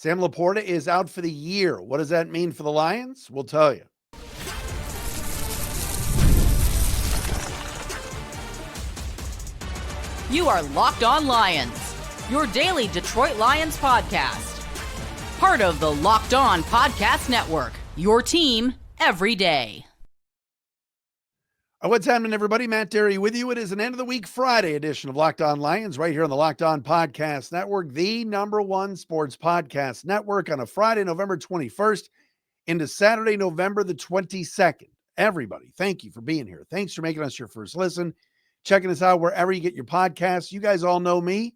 Sam LaPorta is out for the year. What does that mean for the Lions? We'll tell you. You are Locked On Lions, your daily Detroit Lions podcast. Part of the Locked On Podcast Network, your team every day. What's happening, everybody? Matt Dery with you. It is an end-of-the-week Friday edition of Locked On Lions right here on the Locked On Podcast Network, the #1 sports podcast network on a Friday, November 21st into Saturday, November the 22nd. Everybody, thank you for being here. Thanks for making us your first listen, checking us out wherever you get your podcasts. You guys all know me.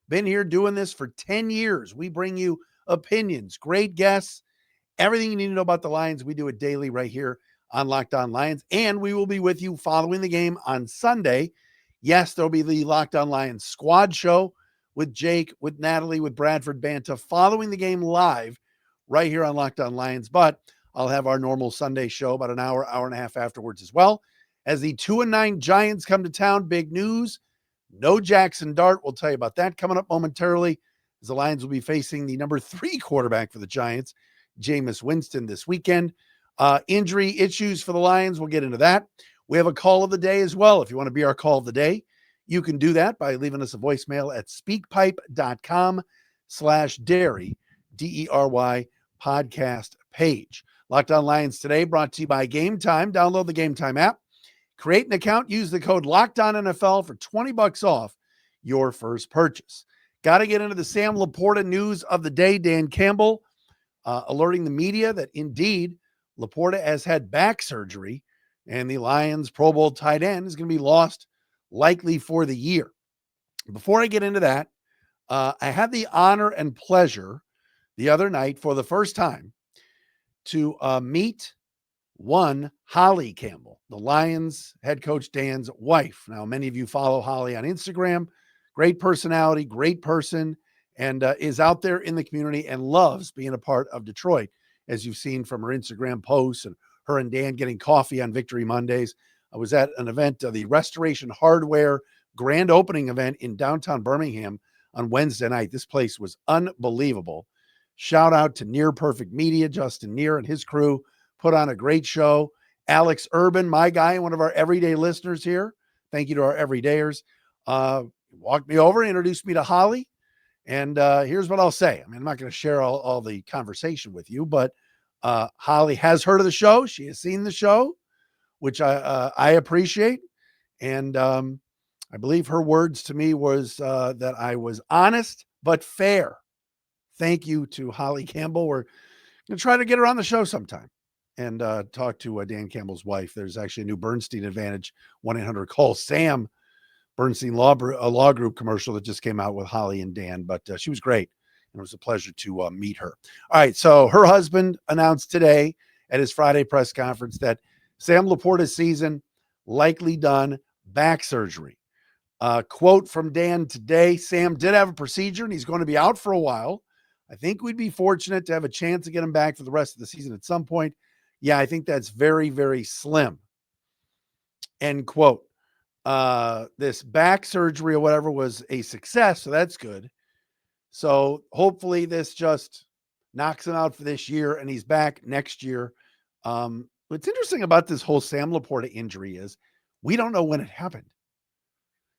Been here doing this for 10 years. We bring you opinions, great guests, everything you need to know about the Lions. We do it daily right here on Locked On Lions, and we will be with you following the game on Sunday. Yes, there'll be the Locked On Lions squad show with Jake, with Natalie, with Bradford Banta following the game live right here on Locked On Lions, but I'll have our normal Sunday show about an hour, hour and a half afterwards as well. As the 2-9 Giants come to town, big news. No Jackson Dart. We'll tell you about that coming up momentarily, as the Lions will be facing the number 3 quarterback for the Giants, Jameis Winston, this weekend. Injury issues for the Lions. We'll get into that. We have a call of the day as well. If you want to be our call of the day, you can do that by leaving us a voicemail at speakpipe.com/Dery, Dery podcast page. Locked On Lions today brought to you by Game Time. Download the Game Time app. Create an account. Use the code LOCKEDONNFL for $20 off your first purchase. Got to get into the Sam LaPorta news of the day. Dan Campbell alerting the media that indeed LaPorta has had back surgery, and the Lions Pro Bowl tight end is going to be lost likely for the year. Before I get into that, I had the honor and pleasure the other night for the first time to meet one Holly Campbell, the Lions head coach Dan's wife. Now, many of you follow Holly on Instagram. Great personality, great person, and is out there in the community and loves being a part of Detroit, as you've seen from her Instagram posts and her and Dan getting coffee on Victory Mondays. I was at an event, the Restoration Hardware grand opening event in downtown Birmingham on Wednesday night. This place was unbelievable. Shout out to Near Perfect Media, Justin Near and his crew put on a great show. Alex Urban, my guy, one of our everyday listeners here. Thank you to our everydayers. Walked me over, introduced me to Holly. And here's what I'll say. I mean, I'm not going to share all the conversation with you, but Holly has heard of the show. She has seen the show, which I appreciate. And I believe her words to me was that I was honest but fair. Thank you to Holly Campbell. We're going to try to get her on the show sometime and talk to Dan Campbell's wife. There's actually a new Bernstein Advantage 1-800-CALL-SAM Bernstein Law Group commercial that just came out with Holly and Dan, but she was great, and it was a pleasure to meet her. All right, so her husband announced today at his Friday press conference that Sam LaPorta's season likely done, back surgery. Quote from Dan today: Sam did have a procedure, and he's going to be out for a while. I think we'd be fortunate to have a chance to get him back for the rest of the season at some point. Yeah, I think that's very, very slim. End quote. This back surgery or whatever was a success, so that's good. So hopefully this just knocks him out for this year and he's back next year. What's interesting about this whole Sam LaPorta injury is we don't know when it happened.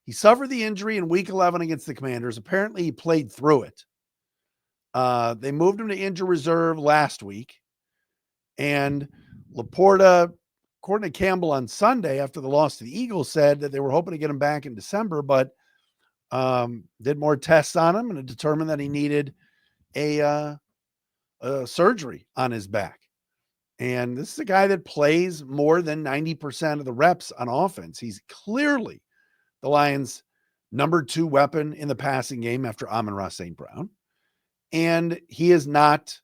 He suffered the injury in week 11 against the Commanders. Apparently he played through it. They moved him to injury reserve last week, and LaPorta, according to Campbell on Sunday after the loss to the Eagles, said that they were hoping to get him back in December, but did more tests on him and it determined that he needed a surgery on his back. And this is a guy that plays more than 90% of the reps on offense. He's clearly the Lions' number 2 weapon in the passing game after Amon-Ra St. Brown. And he is not,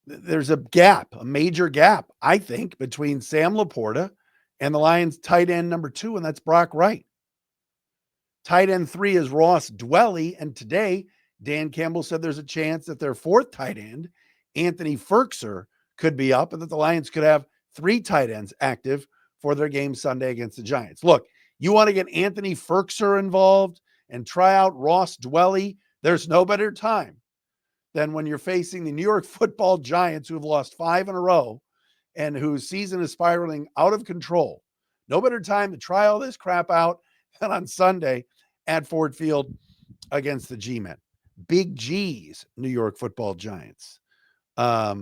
there's a gap, a major gap, I think, between Sam LaPorta and the Lions' tight end number 2, and that's Brock Wright. Tight end 3 is Ross Dwelley, and today Dan Campbell said there's a chance that their 4th tight end, Anthony Firkser, could be up and that the Lions could have 3 tight ends active for their game Sunday against the Giants. Look, you want to get Anthony Firkser involved and try out Ross Dwelley, there's no better time than when you're facing the New York Football Giants, who have lost 5 in a row and whose season is spiraling out of control. No better time to try all this crap out than on Sunday at Ford Field against the G-Men. Big G's New York Football Giants. But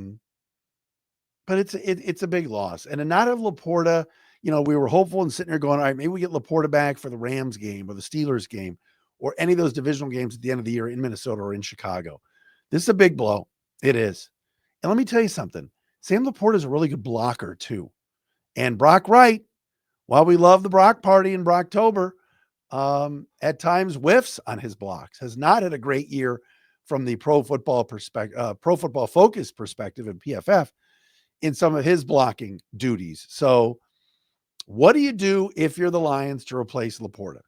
it's a big loss. And to not have LaPorta, we were hopeful and sitting there going, all right, maybe we get LaPorta back for the Rams game or the Steelers game or any of those divisional games at the end of the year in Minnesota or in Chicago. This is a big blow. It is. And let me tell you something. Sam LaPorta is a really good blocker too. And Brock Wright, while we love the Brock party in Brocktober, at times whiffs on his blocks, has not had a great year from the Pro Football Focus perspective in PFF in some of his blocking duties. So what do you do if you're the Lions to replace LaPorta?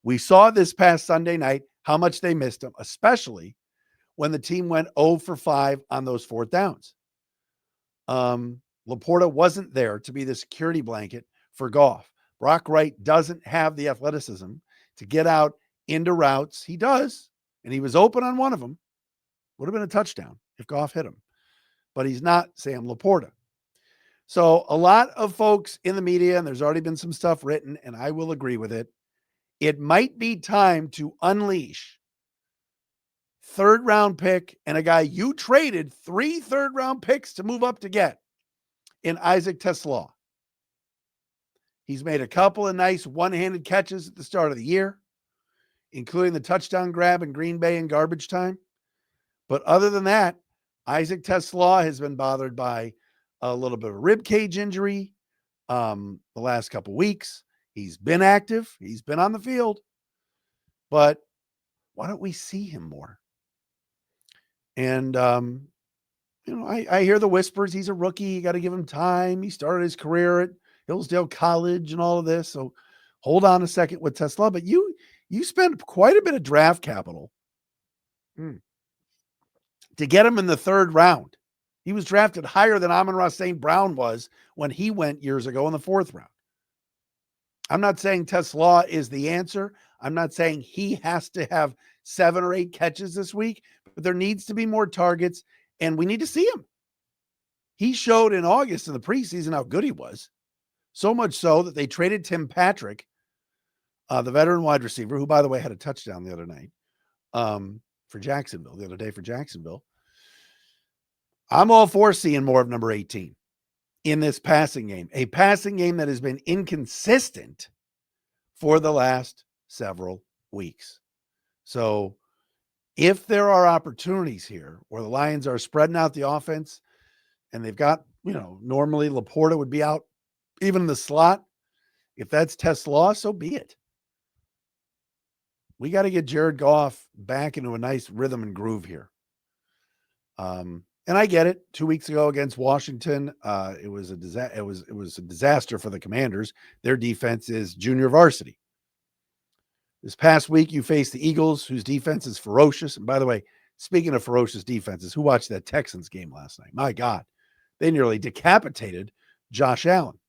We saw this past Sunday night how much they missed him, especially when the team went 0 for 5 on those 4th downs. LaPorta wasn't there to be the security blanket for Goff. Brock Wright doesn't have the athleticism to get out into routes. He does, and he was open on one of them. Would have been a touchdown if Goff hit him. But he's not Sam LaPorta. So a lot of folks in the media, and there's already been some stuff written, and I will agree with it, it might be time to unleash 3rd-round pick and a guy you traded 3 third-round picks to move up to get in Isaac TeSlaa. He's made a couple of nice one-handed catches at the start of the year, including the touchdown grab in Green Bay in garbage time. But other than that, Isaac TeSlaa has been bothered by a little bit of a rib cage injury the last couple of weeks. He's been active. He's been on the field. But why don't we see him more? And, I hear the whispers. He's a rookie. You got to give him time. He started his career at Hillsdale College and all of this. So hold on a second with TeSlaa. But you spent quite a bit of draft capital to get him in the 3rd round. He was drafted higher than Amon-Ra St. Brown was when he went years ago in the 4th round. I'm not saying TeSlaa is the answer. I'm not saying he has to have 7 or 8 catches this week, but there needs to be more targets, and we need to see him. He showed in August in the preseason how good he was, so much so that they traded Tim Patrick, the veteran wide receiver, who, by the way, had a touchdown the other night, for Jacksonville, the other day for Jacksonville. I'm all for seeing more of number 18 in this passing game, a passing game that has been inconsistent for the last several weeks. So if there are opportunities here where the Lions are spreading out the offense and they've got, normally LaPorta would be out even in the slot. If that's TeSlaa, so be it. We got to get Jared Goff back into a nice rhythm and groove here. And I get it. 2 weeks ago against Washington, it was a disaster for the Commanders. Their defense is junior varsity. This past week, you face the Eagles, whose defense is ferocious. And by the way, speaking of ferocious defenses, who watched that Texans game last night? My God, they nearly decapitated Josh Allen.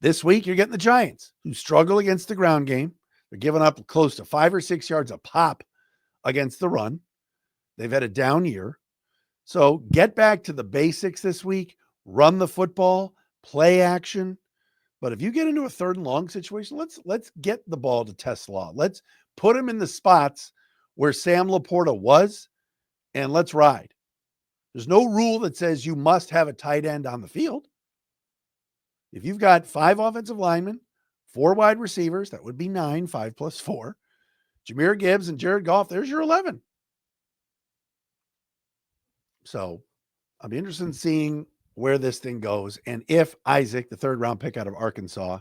This week, you're getting the Giants, who struggle against the ground game. They're giving up close to 5 or 6 yards a pop against the run. They've had a down year. So get back to the basics this week, run the football, play action. But if you get into a 3rd and long situation, let's get the ball to TeSlaa. Let's put him in the spots where Sam LaPorta was, and let's ride. There's no rule that says you must have a tight end on the field. If you've got 5 offensive linemen, 4 wide receivers, that would be 9, 5 plus 4. Jahmyr Gibbs and Jared Goff, there's your 11. So I'll be interested in seeing where this thing goes and if Isaac, the 3rd-round pick out of Arkansas,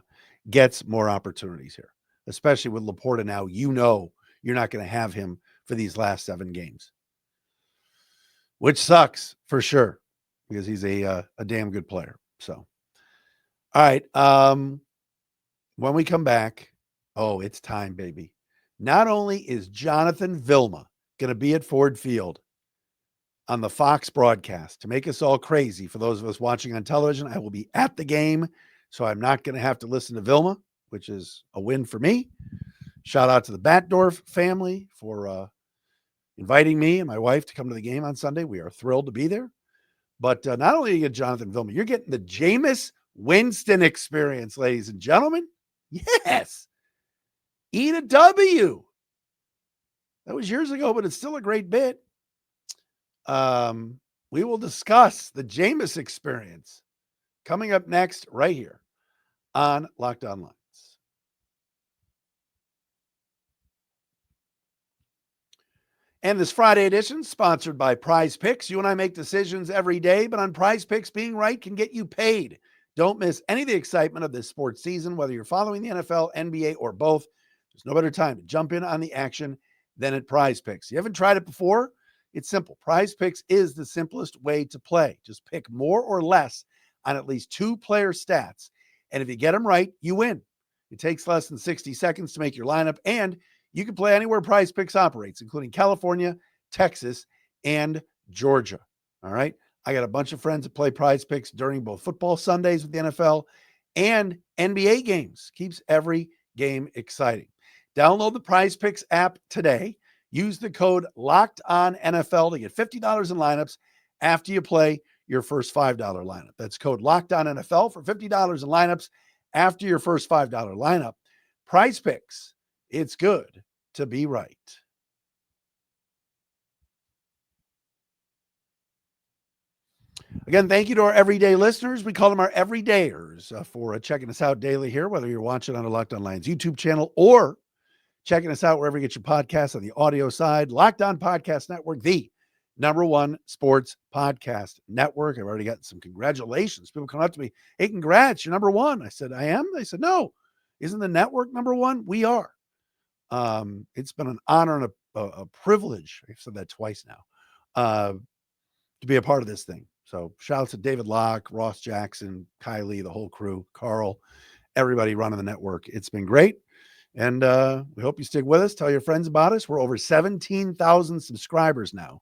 gets more opportunities here, especially with LaPorta now. You're not going to have him for these last 7 games, which sucks for sure because he's a damn good player. So, all right. When we come back, it's time, baby. Not only is Jonathan Vilma going to be at Ford Field on the Fox broadcast to make us all crazy, for those of us watching on television, I will be at the game, so I'm not going to have to listen to Vilma, which is a win for me. Shout out to the Batdorf family for inviting me and my wife to come to the game on Sunday. We are thrilled to be there. But not only do you get Jonathan Vilma, you're getting the Jameis Winston experience, ladies and gentlemen. Yes. Eat a W. That was years ago, but it's still a great bit. We will discuss the Jameis experience coming up next right here on Locked On Lions. And this Friday edition sponsored by PrizePicks. You and I make decisions every day, but on PrizePicks, being right can get you paid. Don't miss any of the excitement of this sports season, whether you're following the NFL, NBA, or both. There's no better time to jump in on the action than at PrizePicks. You haven't tried it before? It's simple. PrizePicks is the simplest way to play. Just pick more or less on at least 2 player stats. And if you get them right, you win. It takes less than 60 seconds to make your lineup, and you can play anywhere PrizePicks operates, including California, Texas, and Georgia. All right. I got a bunch of friends that play PrizePicks during both football Sundays with the NFL and NBA games. Keeps every game exciting. Download the PrizePicks app today. Use the code LOCKEDONNFL to get $50 in lineups after you play your first $5 lineup. That's code LOCKEDONNFL for $50 in lineups after your first $5 lineup. PrizePicks. It's good to be right. Again, thank you to our everyday listeners. We call them our everydayers for checking us out daily here, whether you're watching on the Locked On Lions YouTube channel or checking us out wherever you get your podcasts on the audio side. Locked On Podcast Network, the #1 sports podcast network. I've already gotten some congratulations. People come up to me, hey, congrats, you're #1. I said, I am? They said, no. Isn't the network #1? We are. It's been an honor and a privilege. I've said that twice now, to be a part of this thing. So shout out to David Locke, Ross Jackson, Kylie, the whole crew, Carl, everybody running the network. It's been great. And we hope you stick with us. Tell your friends about us. We're over 17,000 subscribers now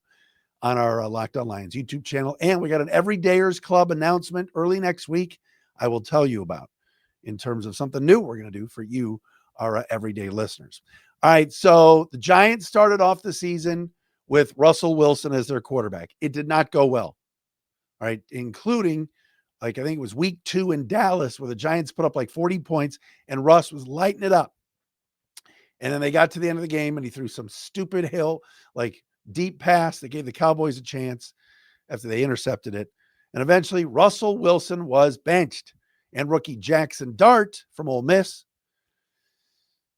on our Locked On Lions YouTube channel. And we got an Everydayers Club announcement early next week I will tell you about in terms of something new we're going to do for you, our everyday listeners. All right, so the Giants started off the season with Russell Wilson as their quarterback. It did not go well, all right, including, I think it was week 2 in Dallas where the Giants put up 40 points and Russ was lighting it up. And then they got to the end of the game and he threw some stupid deep pass that gave the Cowboys a chance after they intercepted it. And eventually Russell Wilson was benched, and rookie Jackson Dart from Ole Miss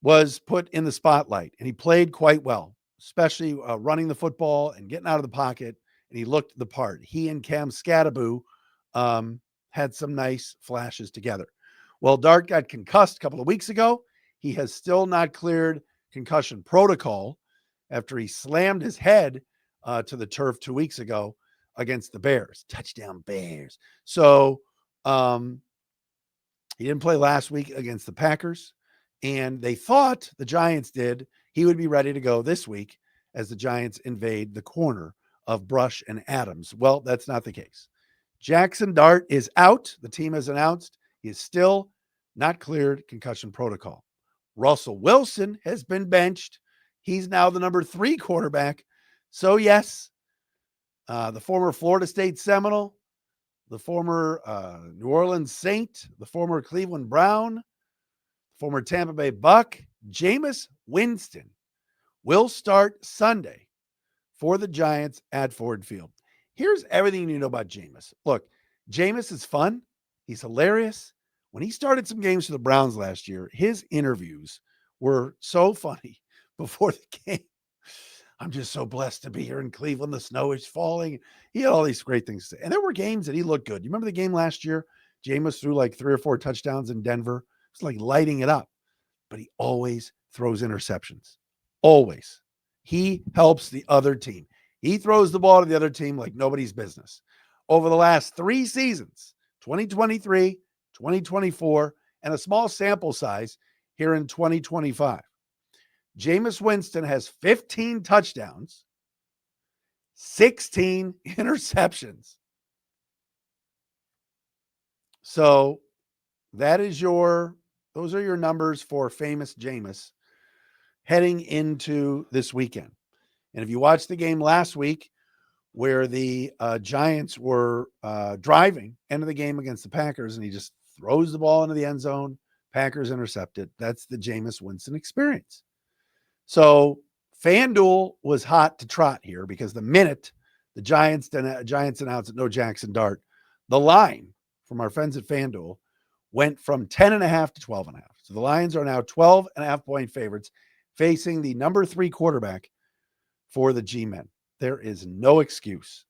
was put in the spotlight, and he played quite well, especially running the football and getting out of the pocket, and he looked the part. He and Cam Skattebo had some nice flashes together. Well, Dart got concussed a couple of weeks ago. He has still not cleared concussion protocol after he slammed his head to the turf 2 weeks ago against the Bears. Touchdown Bears. So he didn't play last week against the Packers. And they thought, the Giants did, he would be ready to go this week as the Giants invade the corner of Brush and Adams. Well, that's not the case. Jackson Dart is out. The team has announced he is still not cleared concussion protocol. Russell Wilson has been benched. He's now the #3 quarterback. So, yes, the former Florida State Seminole, the former New Orleans Saint, the former Cleveland Brown, former Tampa Bay Buck, Jameis Winston will start Sunday for the Giants at Ford Field. Here's everything you need to know about Jameis. Look, Jameis is fun. He's hilarious. When he started some games for the Browns last year, his interviews were so funny before the game. I'm just so blessed to be here in Cleveland. The snow is falling. He had all these great things to say. And there were games that he looked good. You remember the game last year? Jameis threw 3 or 4 touchdowns in Denver. It's lighting it up, but he always throws interceptions. Always. He helps the other team. He throws the ball to the other team like nobody's business. Over the last 3 seasons, 2023, 2024, and a small sample size here in 2025, Jameis Winston has 15 touchdowns, 16 interceptions. So those are your numbers for famous Jameis heading into this weekend. And if you watched the game last week where the Giants were driving, end of the game against the Packers, and he just throws the ball into the end zone, Packers intercepted. That's the Jameis Winston experience. So FanDuel was hot to trot here because the minute the Giants announced that no Jackson Dart, the line from our friends at FanDuel went from 10.5 to 12.5. So the Lions are now 12.5 point favorites facing the number 3 quarterback for the G-men. There is no excuse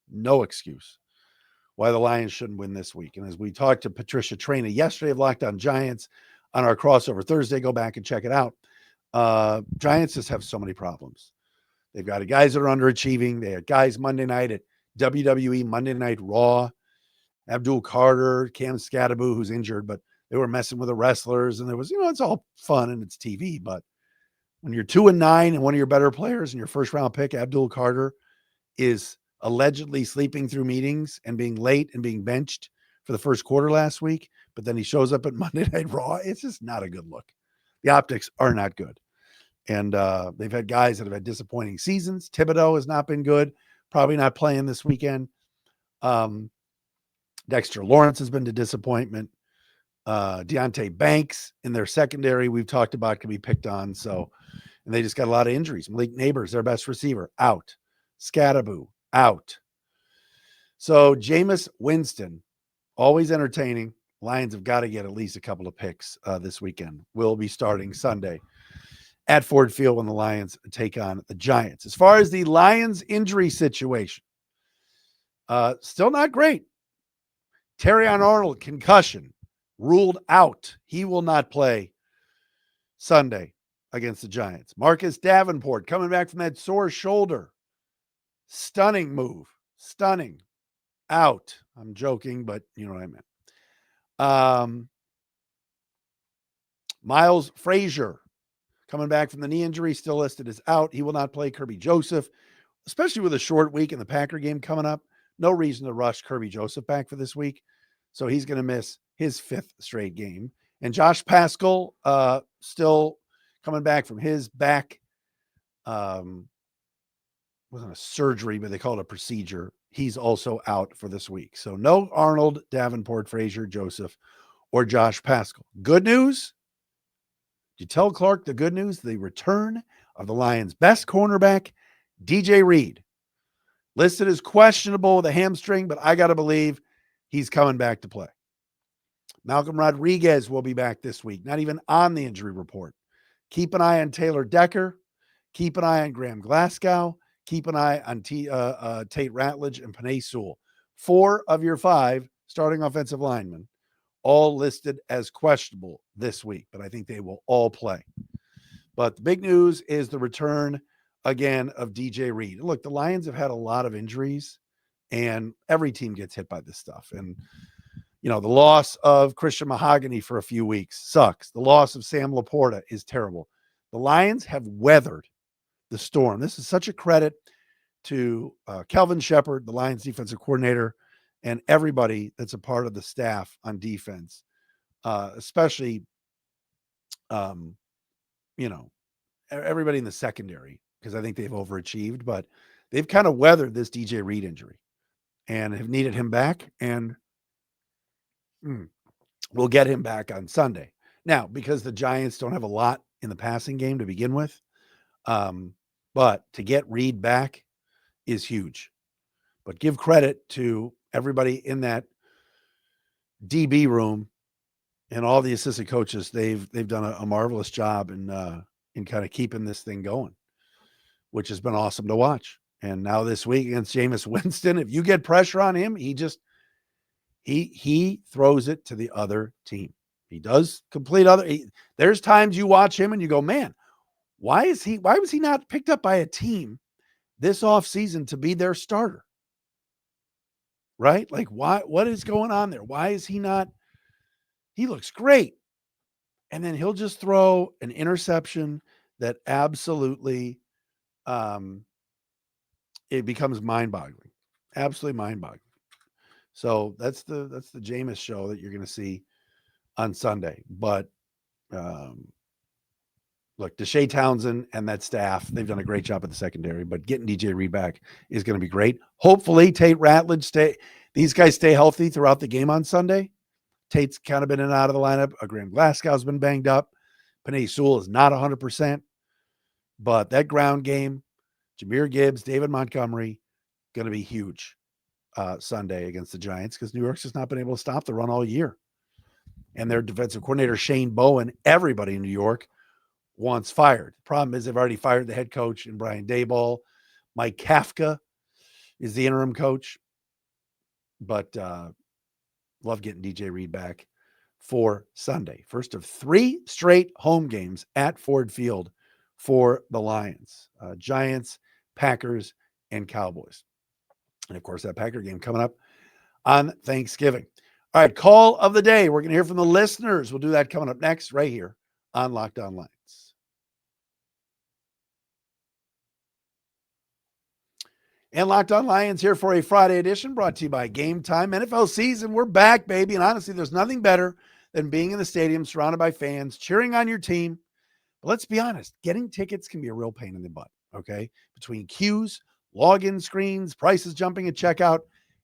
why the Lions shouldn't win this week. And as we talked to Patricia Traina yesterday of Locked On Giants on our crossover Thursday, go back and check it out. Giants just have so many problems. They've got guys that are underachieving. They had guys Monday night at WWE Monday Night Raw, Abdul Carter, Cam Skattebo, who's injured, but they were messing with the wrestlers, and there was, it's all fun and it's TV. But when you're 2-9 and one of your better players and your first round pick, Abdul Carter, is allegedly sleeping through meetings and being late and being benched for the first quarter last week, but then he shows up at Monday Night Raw, it's just not a good look. The optics are not good. And they've had guys that have had disappointing seasons. Thibodeau has not been good, probably not playing this weekend. Dexter Lawrence has been a disappointment. Deonte Banks in their secondary, we've talked about, can be picked on. So, and they just got a lot of injuries. Malik Nabers, their best receiver, out. Skattebo, out. So Jameis Winston, always entertaining. Lions have got to get at least a couple of picks this weekend. Will be starting Sunday at Ford Field when the Lions take on the Giants. As far as the Lions injury situation, still not great. Terrion Arnold, concussion, ruled out. He will not play Sunday against the Giants. Marcus Davenport coming back from that sore shoulder. Stunning move. Stunning. Out. I'm joking, but you know what I meant. Miles Frazier coming back from the knee injury, still listed as out. He will not play. Kirby Joseph, especially with a short week in the Packer game coming up. No reason to rush Kirby Joseph back for this week. So he's going to miss his 5th straight game. And Josh Pascal, still coming back from his back. Wasn't a surgery, but they call it a procedure. He's also out for this week. So no Arnold, Davenport, Frazier, Joseph, or Josh Pascal. Good news. Did you tell Clark the good news? The return of the Lions' best cornerback, DJ Reed. Listed as questionable with a hamstring, but I got to believe he's coming back to play. Malcolm Rodriguez will be back this week, not even on the injury report. Keep an eye on Taylor Decker. Keep an eye on Graham Glasgow. Keep an eye on Tate Ratledge and Panay Sewell. 4 of your 5 starting offensive linemen, all listed as questionable this week, but I think they will all play. But the big news is the return again of DJ Reed. Look, the Lions have had a lot of injuries, and every team gets hit by this stuff. And, the loss of Christian Mahogany for a few weeks sucks. The loss of Sam LaPorta is terrible. The Lions have weathered the storm. This is such a credit to Kelvin Shepard, the Lions defensive coordinator, and everybody that's a part of the staff on defense, especially, everybody in the secondary, because I think they've overachieved, but they've kind of weathered this DJ Reed injury and have needed him back, and we'll get him back on Sunday. Now, because the Giants don't have a lot in the passing game to begin with, but to get Reed back is huge. But give credit to everybody in that DB room and all the assistant coaches. They've done a marvelous job in kind of keeping this thing going, which has been awesome to watch. And now this week against Jameis Winston, if you get pressure on him, he throws it to the other team. He does complete there's times you watch him and you go, man, why was he not picked up by a team this offseason to be their starter? Right? Like, what is going on there? Why is he not? He looks great. And then he'll just throw an interception that absolutely, it becomes mind-boggling. Absolutely mind-boggling. So that's the Jameis show that you're going to see on Sunday. But look, Deshae Townsend and that staff, they've done a great job at the secondary, but getting DJ Reed back is going to be great. Hopefully Tate Ratledge these guys stay healthy throughout the game on Sunday. Tate's kind of been in and out of the lineup. Graham Glasgow's been banged up. Panay Sewell is not 100%, but that ground game, Jahmyr Gibbs, David Montgomery, going to be huge Sunday against the Giants because New York's just not been able to stop the run all year. And their defensive coordinator, Shane Bowen, everybody in New York wants fired. The problem is they've already fired the head coach in Brian Daboll. Mike Kafka is the interim coach. But love getting DJ Reed back for Sunday. First of 3 straight home games at Ford Field for the Lions. Giants, Packers, and Cowboys. And, of course, that Packer game coming up on Thanksgiving. All right, call of the day. We're going to hear from the listeners. We'll do that coming up next right here on Locked On Lions. And Locked On Lions here for a Friday edition brought to you by Game Time. NFL season, we're back, baby. And honestly, there's nothing better than being in the stadium surrounded by fans, cheering on your team. But let's be honest, getting tickets can be a real pain in the butt, okay? Between queues, login screens, prices jumping at checkout,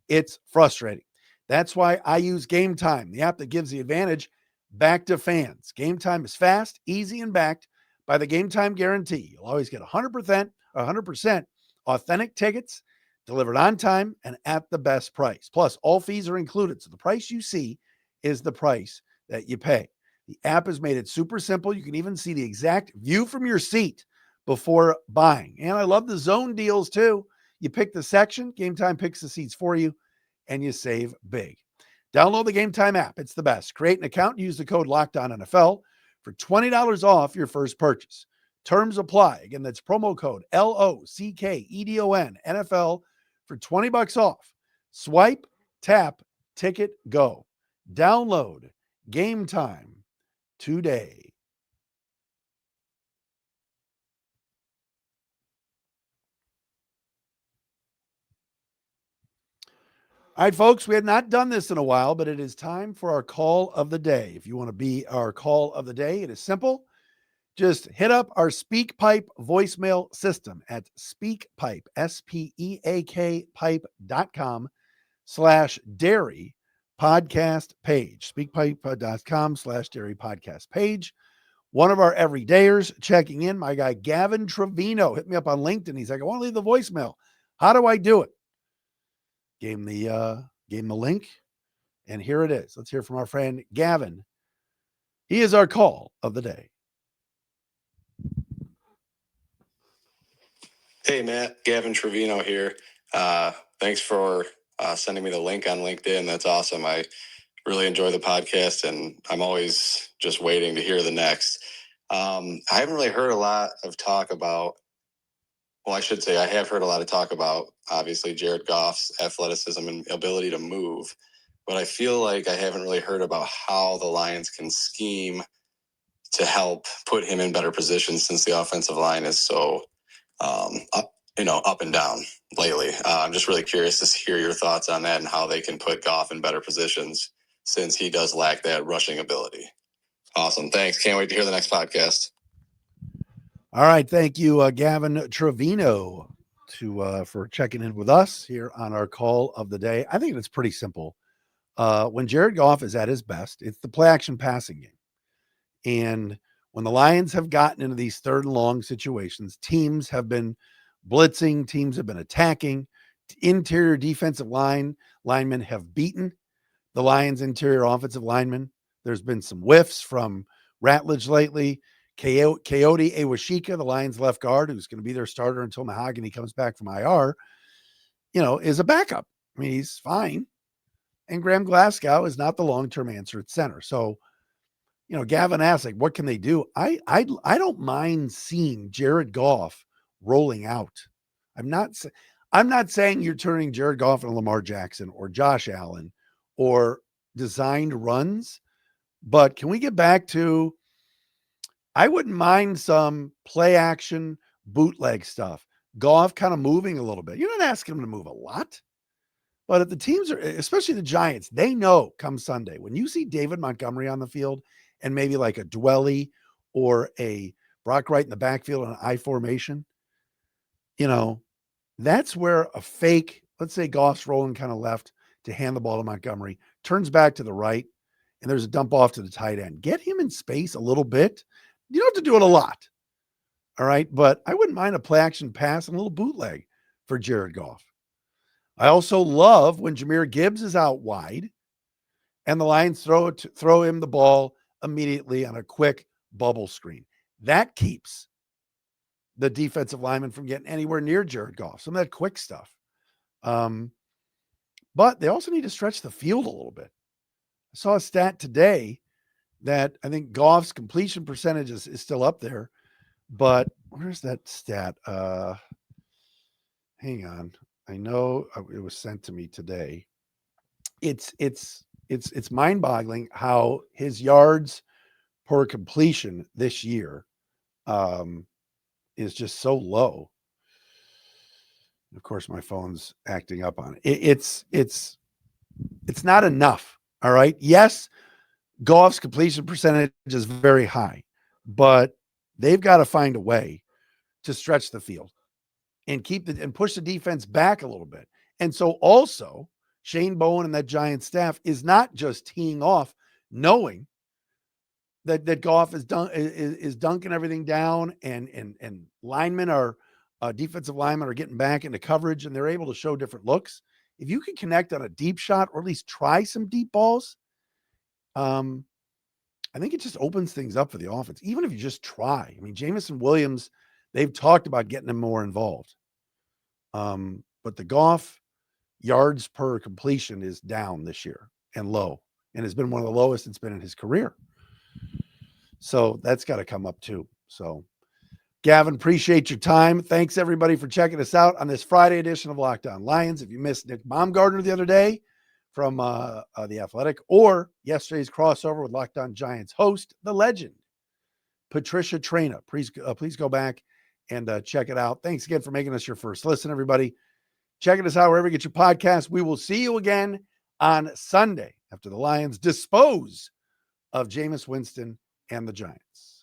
it's frustrating. That's why I use Game Time, the app that gives the advantage back to fans. Game Time is fast, easy, and backed by the Game Time guarantee. You'll always get 100% authentic tickets delivered on time and at the best price. Plus, all fees are included, so the price you see is the price that you pay. The app has made it super simple. You can even see the exact view from your seat before buying. And I love the zone deals too. You pick the section, Game Time picks the seats for you, and you save big. Download the Game Time app. It's the best. Create an account and use the code LOCKEDONNFL for $20 off your first purchase. Terms apply. Again, that's promo code LOCKEDON NFL for $20 off. Swipe, tap, ticket, go. Download Game Time today. All right, folks, we had not done this in a while, but it is time for our call of the day. If you want to be our call of the day, it is simple. Just hit up our SpeakPipe voicemail system at SpeakPipe, SPEAK pipe.com/Dery podcast page. SpeakPipe.com/Dery podcast page. One of our everydayers checking in, my guy Gavin Trevino, hit me up on LinkedIn. He's like, I want to leave the voicemail. How do I do it? Gave him the link, and here it is. Let's hear from our friend Gavin. He is our call of the day. Hey, Matt, Gavin Trevino here. Thanks for sending me the link on LinkedIn. That's awesome. I really enjoy the podcast, and I'm always just waiting to hear the next. I haven't really heard a lot of talk about, well, I should say I have heard a lot of talk about, obviously, Jared Goff's athleticism and ability to move, but I feel like I haven't really heard about how the Lions can scheme to help put him in better positions since the offensive line is so up and down lately. I'm just really curious to hear your thoughts on that and how they can put Goff in better positions since he does lack that rushing ability. Awesome. Thanks. Can't wait to hear the next podcast. All right. Thank you, Gavin Trevino, for checking in with us here on our call of the day. I think it's pretty simple. When Jared Goff is at his best, it's the play action passing game. And when the Lions have gotten into these third and long situations, teams have been blitzing, teams have been attacking, interior defensive linemen have beaten the Lions' interior offensive linemen. There's been some whiffs from Ratledge lately. Coyote Awashika, the Lions left guard, who's going to be their starter until Mahogany comes back from IR, is a backup. I mean, he's fine. And Graham Glasgow is not the long-term answer at center. So, Gavin asked, like, what can they do? I don't mind seeing Jared Goff rolling out. I'm not saying you're turning Jared Goff into Lamar Jackson or Josh Allen or designed runs, but can we get back to, I wouldn't mind some play action bootleg stuff. Goff kind of moving a little bit. You're not asking him to move a lot, but if the teams are, especially the Giants, they know come Sunday, when you see David Montgomery on the field and maybe like a Dwelley or a Brock Wright in the backfield in an I formation, that's where a fake, let's say Goff's rolling kind of left to hand the ball to Montgomery, turns back to the right, and there's a dump off to the tight end. Get him in space a little bit. You don't have to do it a lot. All right. But I wouldn't mind a play action pass and a little bootleg for Jared Goff. I also love when Jahmyr Gibbs is out wide and the Lions throw him the ball immediately on a quick bubble screen. That keeps the defensive lineman from getting anywhere near Jared Goff. Some of that quick stuff. But they also need to stretch the field a little bit. I saw a stat today that I think Goff's completion percentage is still up there, but where's that stat? Hang on. I know it was sent to me today. It's mind-boggling how his yards per completion this year is just so low. Of course, my phone's acting up on it. It's not enough. All right. Yes, Goff's completion percentage is very high, but they've got to find a way to stretch the field and and push the defense back a little bit. And so also Shane Bowen and that Giant staff is not just teeing off, knowing that Goff is dunking everything down and linemen are defensive linemen are getting back into coverage and they're able to show different looks. If you can connect on a deep shot or at least try some deep balls, I think it just opens things up for the offense. Even if you just try. I mean, Jameis Williams, they've talked about getting him more involved. But the Goff yards per completion is down this year and low, and has been one of the lowest it's been in his career. So that's got to come up too. So Gavin, appreciate your time. Thanks everybody for checking us out on this Friday edition of Locked On Lions. If you missed Nick Baumgardner the other day from The Athletic, or yesterday's crossover with Locked On Giants host, the legend, Patricia Traina, please go back and check it out. Thanks again for making us your first listen, everybody. Checking us out wherever you get your podcast. We will see you again on Sunday after the Lions dispose of Jameis Winston and the Giants.